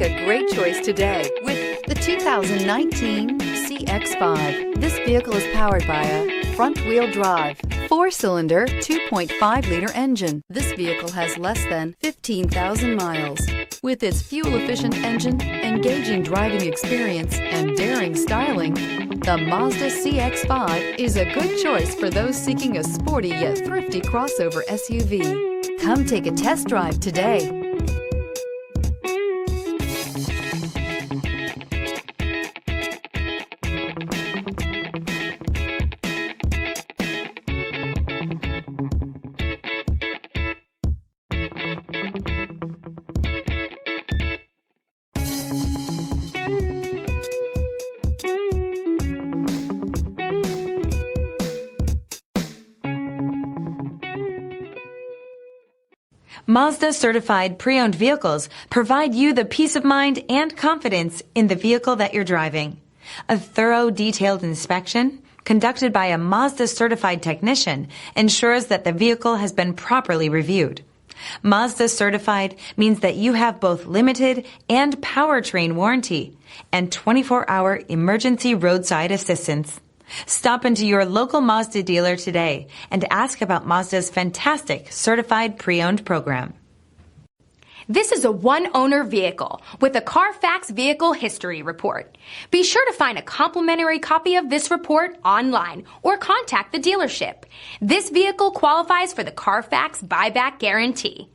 a great choice today with the 2019 CX-5. This vehicle is powered by a front-wheel drive, 4-cylinder, 2.5-liter engine. This vehicle has less than 15,000 miles. With its fuel-efficient engine, engaging driving experience, and daring styling, the Mazda CX-5 is a good choice for those seeking a sporty yet thrifty crossover SUV. Come take a test drive today. Mazda certified pre-owned vehicles provide you the peace of mind and confidence in the vehicle that you're driving. A thorough, detailed inspection conducted by a Mazda certified technician ensures that the vehicle has been properly reviewed. Mazda certified means that you have both limited and powertrain warranty and 24-hour emergency roadside assistance. Stop into your local Mazda dealer today and ask about Mazda's fantastic certified pre-owned program. This is a one-owner vehicle with a Carfax Vehicle History Report. Be sure to find a complimentary copy of this report online or contact the dealership. This vehicle qualifies for the Carfax Buyback Guarantee.